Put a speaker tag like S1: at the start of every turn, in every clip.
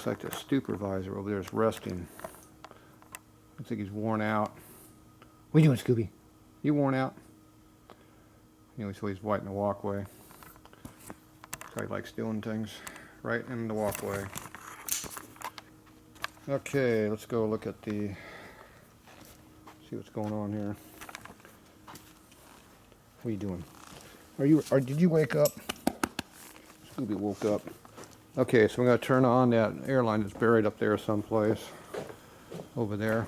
S1: Looks like the supervisor over there is resting. Looks like he's worn out. What are you doing, Scooby? You worn out? You know, so he's wiping the walkway. So he likes doing things right in the walkway. Okay, let's go look at the, see what's going on here. What are you doing? Did you wake up? Scooby woke up. Okay, so we're going to turn on that airline that's buried up there someplace. Over there.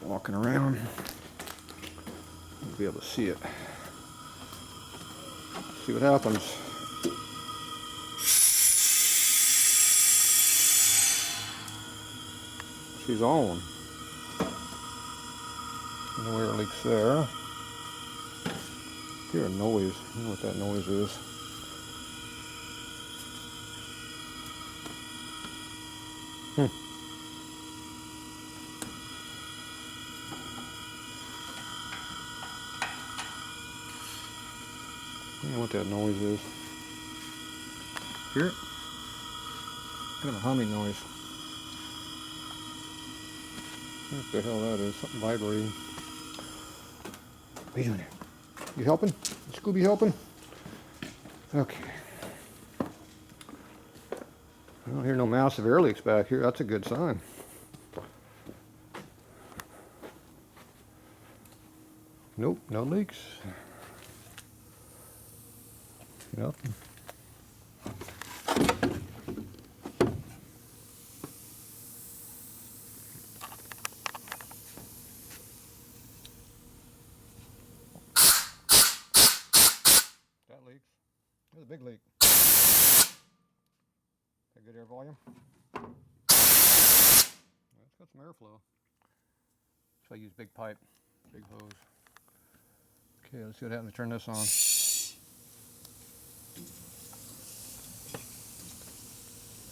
S1: Walking around. You'll be able to see it. See what happens. She's on. And the air leaks there. Hear a noise. I don't know what that noise is. I don't know what that noise is. Hear it? Kind of a humming noise. What the hell that is? Something vibrating. What are you doing there? You helping? Is Scooby helping? Okay. I don't hear no massive air leaks back here. That's a good sign. Nope, no leaks. Yep. That leaks. There's a big leak. Got good air volume. It's got some airflow. So I use big pipe, big hose. Okay, let's see what happens to turn this on.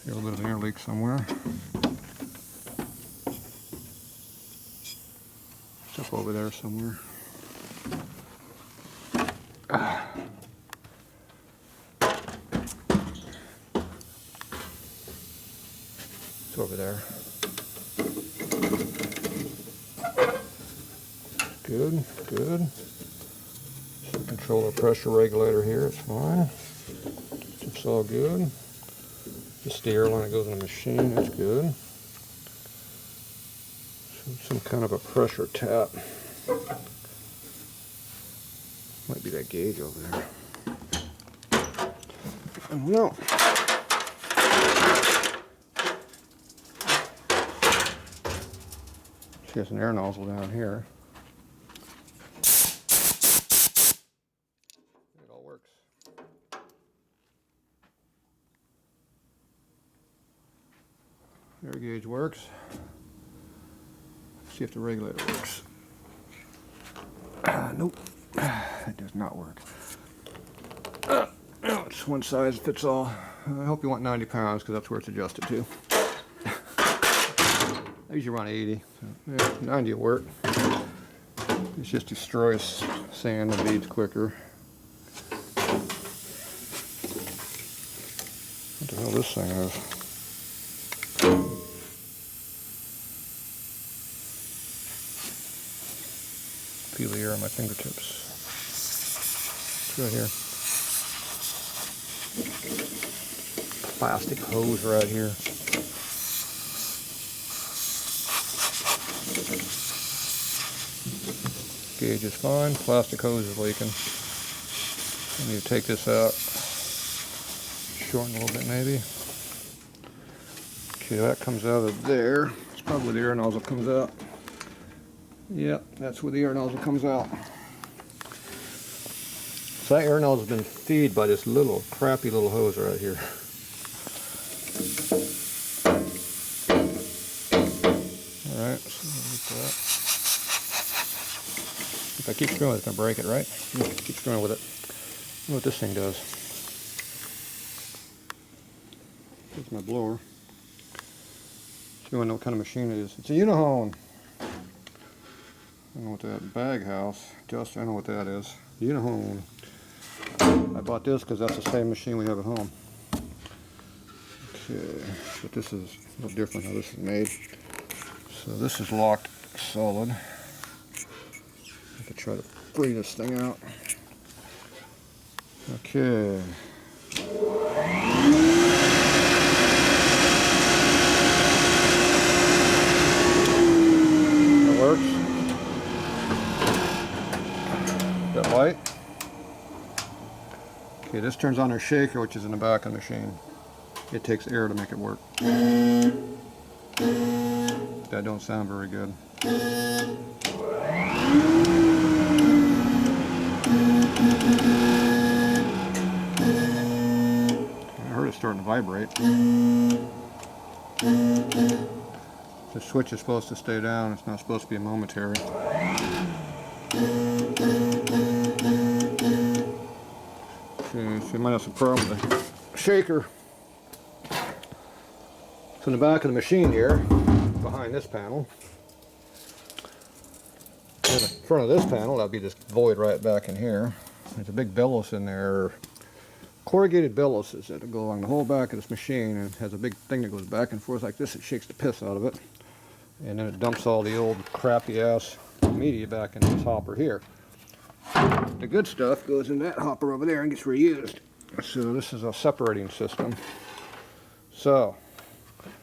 S1: Hear a little bit of an air leak somewhere. It's up over there somewhere. It's over there. Good, good. So control our pressure regulator here, it's fine. It's all good. Just the airline that goes in the machine, that's good. Some kind of a pressure tap. Might be that gauge over there. I don't know. She has an air nozzle down here. It all works. Air gauge works. See if the regulator works. Nope, it does not work. It's one size fits all. I hope you want 90 pounds because that's where it's adjusted to. I usually run 80, so yeah, 90 will work. It just destroys sand and beads quicker. What the hell this thing is? Feel the air on my fingertips. It's right here. Plastic hose right here. Gauge is fine. Plastic hose is leaking. I need to take this out. Shorten a little bit maybe. Okay, that comes out of there. It's probably where the air nozzle comes out. Yep, that's where the air nozzle comes out. So that air nozzle's been feed by this little crappy little hose right here. Alright, so like that. If I keep screwing with it, it's going to break it, right? Keep screwing with it. I know what this thing does. Here's my blower. So you want to know what kind of machine it is. It's a uni-hone. I don't know what that bag house. Just I don't know what that is. Uni-hone. I bought this because that's the same machine we have at home. Okay, but this is a little different how this is made. So this is locked solid. I could try to free this thing out. Okay. That works. That light. Okay, this turns on our shaker, which is in the back of the machine. It takes air to make it work. That don't sound very good. I heard it starting to vibrate. The switch is supposed to stay down. It's not supposed to be a momentary. Okay, so you might have some problem with the shaker. So in the back of the machine here, behind this panel, in the front of this panel, that'll be this void right back in here. There's a big bellows in there, corrugated bellows that go along the whole back of this machine, and it has a big thing that goes back and forth like this. It shakes the piss out of it, and then it dumps all the old crappy ass media back in this hopper here. The good stuff goes in that hopper over there and gets reused. So this is a separating system. So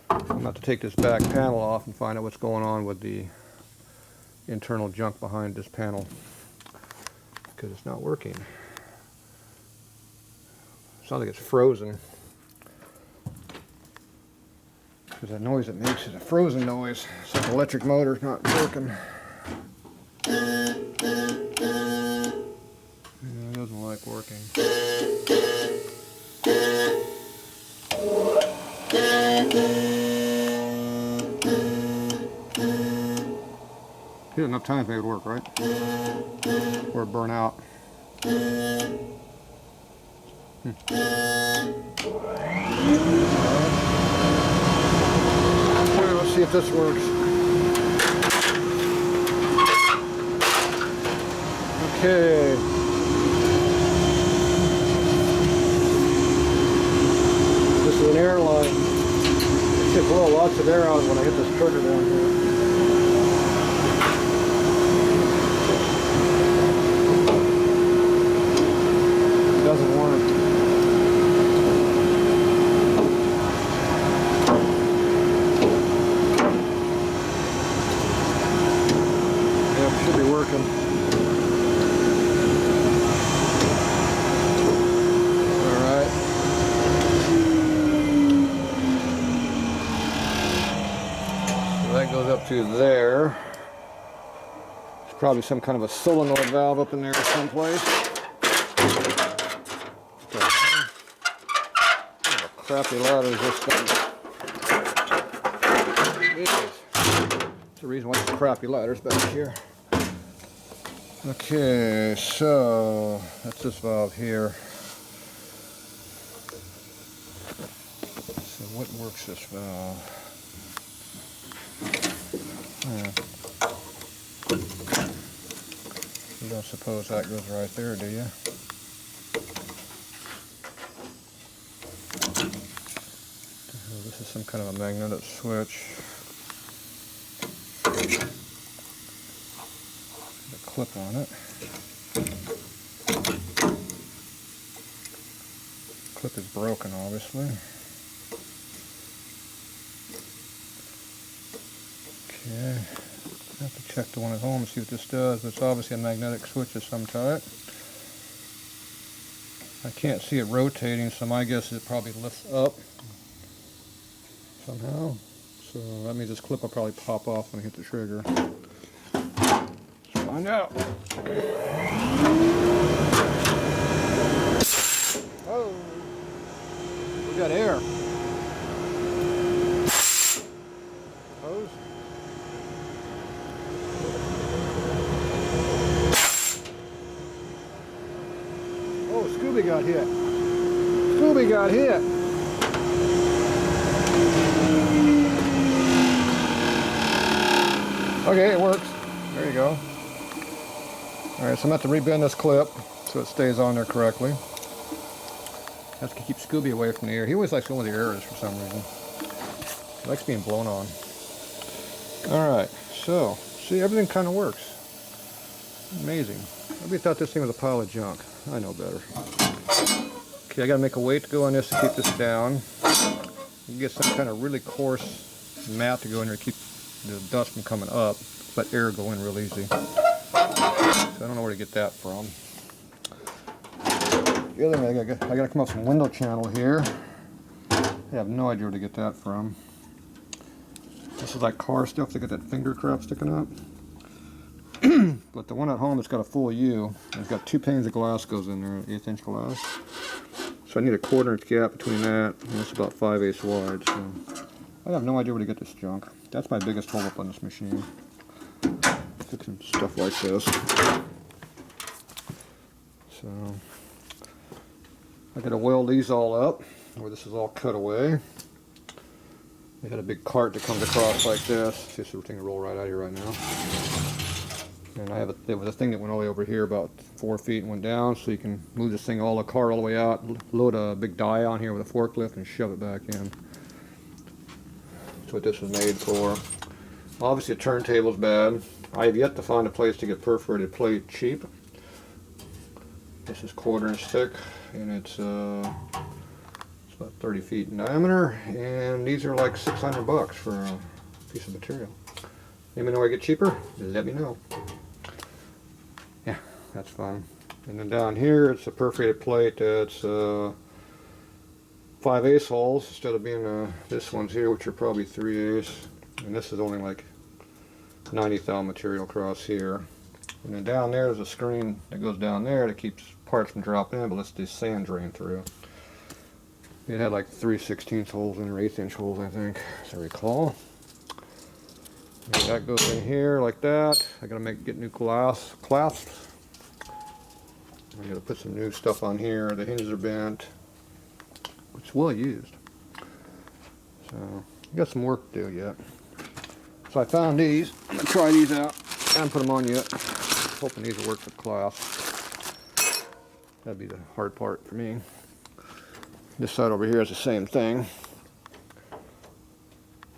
S1: I'm going to have to take this back panel off and find out what's going on with the internal junk behind this panel, because it's not working. It sounds like it's frozen, because that noise it makes is a frozen noise. It's like an electric motor not working. It doesn't like working. You had enough time to make it work, right? Or it burn out. Well, let's see if this works. Okay. This is an air line. It should blow lots of air out when I hit this trigger down here. Doesn't work. Yeah, it should be working. All right. So that goes up to there. There's probably some kind of a solenoid valve up in there someplace. Crappy ladder is this thing. That's the reason why it's crappy ladders back here. Okay, so that's this valve here. So what works this valve? You don't suppose that goes right there, do you? This is some kind of a magnetic switch. Put a clip on it. Clip is broken, obviously. Okay, I have to check the one at home and see what this does, but it's obviously a magnetic switch of some type. I can't see it rotating, so my guess is it probably lifts up somehow. So that means this clip will probably pop off when I hit the trigger. Let's find out. Oh, we got air. Hose. Oh, Scooby got hit. Scooby got hit. Okay, it works. There you go. Alright, so I'm going to have to rebend this clip so it stays on there correctly. That's to keep Scooby away from the air. He always likes going where the air is for some reason. He likes being blown on. Alright, so, see, everything kind of works. Amazing. Nobody thought this thing was a pile of junk. I know better. Okay, I gotta make a weight to go on this to keep this down. You can get some kind of really coarse mat to go in here to keep the dust from coming up. Let air go in real easy. So I don't know where to get that from. The other thing, I gotta come up with some window channel here. I have no idea where to get that from. This is like car stuff. They got that finger crap sticking up. But the one at home, it's got a full U. It's got 2 panes of glass goes in there, 1/8 inch glass. So I need a 1/4 inch gap between that, and it's about 5/8 wide. So I have no idea where to get this junk. That's my biggest hold up on this machine. Fixing stuff like this. So I gotta weld these all up, where this is all cut away. They got a big cart that comes across like this. See, this thing will roll right out of here right now. And there was a thing that went all the way over here about 4 feet and went down, so you can move this thing all the way out, load a big die on here with a forklift and shove it back in. That's what this was made for. Obviously, the turntable's bad. I have yet to find a place to get perforated plate cheap. This is 1/4 inch thick, and it's about 30 feet in diameter, and these are like $600 for a piece of material. Let me know where I get cheaper? Let me know. Yeah, that's fine. And then down here, it's a perforated plate that's 5/8 holes instead of being this one's here, which are probably 3/8. And this is only like 90 thou material across here. And then down there's a screen that goes down there that keeps parts from dropping in, but lets the sand drain through. It had like 3/16 holes in, or 1/8 inch holes, I think, as I recall. And that goes in here like that. I gotta get new clasps. I gotta put some new stuff on here. The hinges are bent. It's well used. So, got some work to do yet. So I found these. I'm gonna try these out. I haven't put them on yet. Hoping these will work for clasps. That'd be the hard part for me. This side over here is the same thing.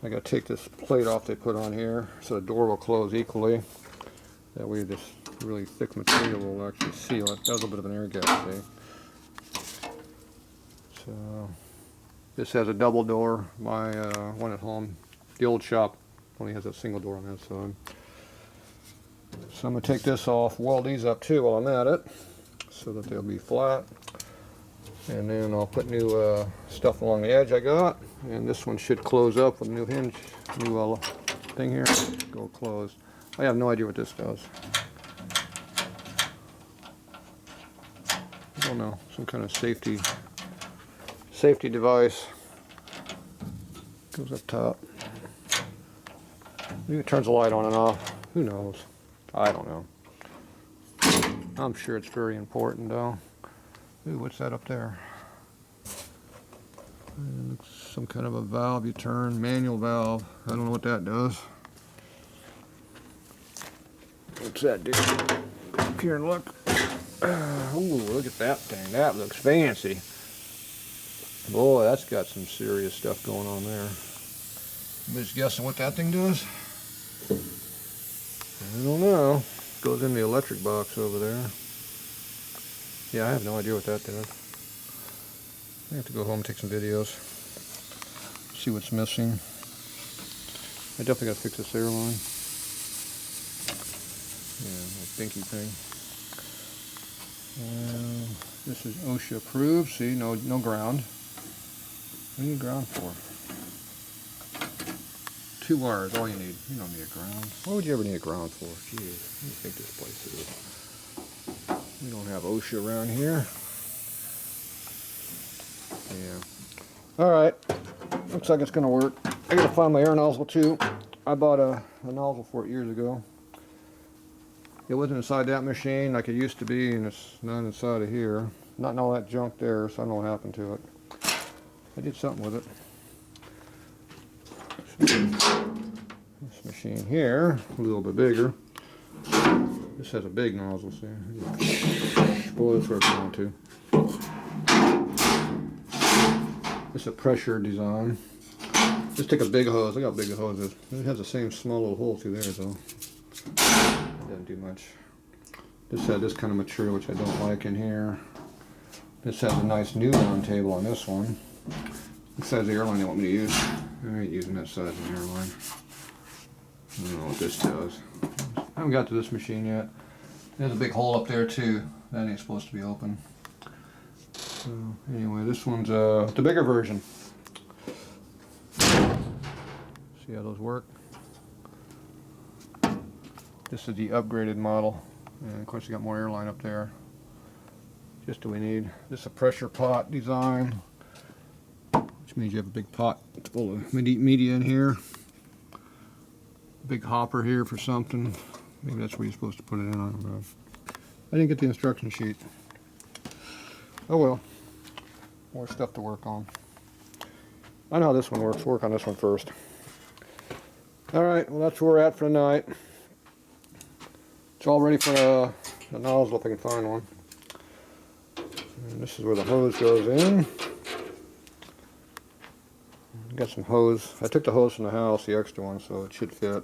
S1: I gotta take this plate off they put on here so the door will close equally. That way this really thick material will actually seal it. That was a bit of an air gap, see? So this has a double door. My one at home, the old shop, only has a single door on that side. So I'm gonna take this off, weld these up too while I'm at it, so that they'll be flat. And then I'll put new stuff along the edge I got, and this one should close up with a new hinge, new thing here, go closed. I have no idea what this does. I don't know, some kind of safety device. Goes up top. Maybe it turns the light on and off. Who knows? I don't know. I'm sure it's very important though. Ooh, what's that up there? It looks some kind of a valve you turn, manual valve. I don't know what that does. What's that do? Come here and look. Ooh, look at that thing. That looks fancy. Boy, that's got some serious stuff going on there. I'm just guessing what that thing does? I don't know. Goes in the electric box over there. Yeah, I have no idea what that does. I have to go home and take some videos. See what's missing. I definitely got to fix this air line. Yeah, that dinky thing. And this is OSHA approved. See, no ground. What do you need ground for? 2 wires, all you need. You don't need a ground. What would you ever need a ground for? Jeez, what do you think this place is? We don't have OSHA around here. Yeah. Alright. Looks like it's going to work. I got to find my air nozzle too. I bought a nozzle for it years ago. It wasn't inside that machine like it used to be, and it's not inside of here. Not in all that junk there, so I don't know what happened to it. I did something with it. This machine here, a little bit bigger. This has a big nozzle, see? Boy, that's where it's going to. This is a pressure design. Just take a big hose. Look how big the hose is. It has the same small little hole through there though. Doesn't do much. This had this kind of material which I don't like in here. This has a nice uni-hone table on this one. This size of the airline they want me to use. I ain't using that size of the airline. I don't know what this does. I haven't got to this machine yet. There's a big hole up there too. That ain't supposed to be open. So anyway, this one's the bigger version. See how those work? This is the upgraded model. And of course you got more airline up there. Just what we need. This is a pressure pot design. Which means you have a big pot full of media in here. Big hopper here for something. Maybe that's where you're supposed to put it in. I don't know. I didn't get the instruction sheet. Oh well. More stuff to work on. I know how this one works. We'll work on this one first. Alright, well that's where we're at for tonight. It's all ready for the nozzle if I can find one. And this is where the hose goes in. Got some hose. I took the hose from the house, the extra one, so it should fit.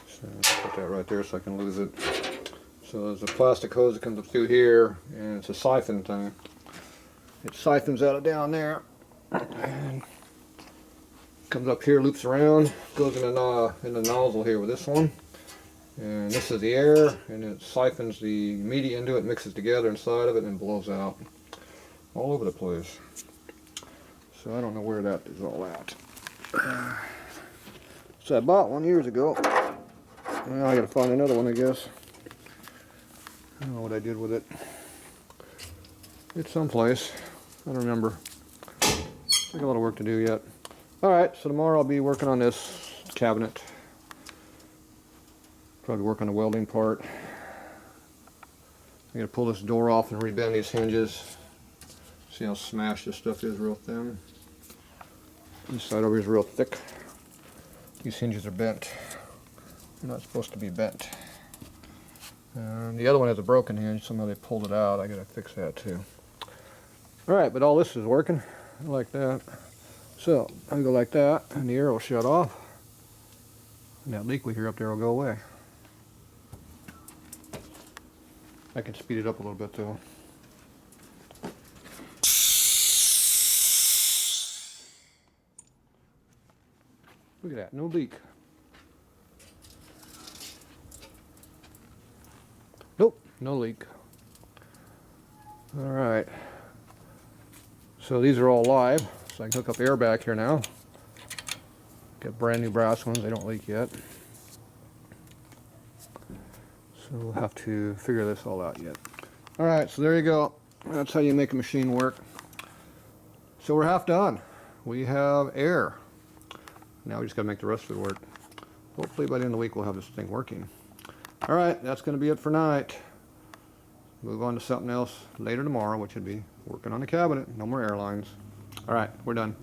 S1: So put that right there so I can lose it. So there's a plastic hose that comes up through here, and it's a siphon thing. It siphons out of down there, and comes up here, loops around, goes in the nozzle here with this one. And this is the air, and it siphons the media into it, mixes together inside of it, and blows out all over the place. So I don't know where that is all at. So I bought one years ago. Now I gotta find another one, I guess. I don't know what I did with it. It's someplace. I don't remember. I got a lot of work to do yet. Alright, so tomorrow I'll be working on this cabinet. Probably work on the welding part. I'm going to pull this door off and rebend these hinges. See how smashed this stuff is, real thin. This side over here is real thick. These hinges are bent. They're not supposed to be bent. And the other one has a broken hinge. Somehow they pulled it out. I got to fix that too. Alright, but all this is working. I like that. So, I'll go like that, and the air will shut off. And that leak we hear up there will go away. I can speed it up a little bit though. Look at that, no leak. Nope, no leak. Alright. So these are all live, so I can hook up air back here now. Got brand new brass ones, they don't leak yet. So we'll have to figure this all out yet. Alright, so there you go. That's how you make a machine work. So we're half done. We have air. Now we just got to make the rest of it work. Hopefully by the end of the week we'll have this thing working. Alright, that's going to be it for tonight. Move on to something else later tomorrow, which would be working on the cabinet. No more airlines. Alright, we're done.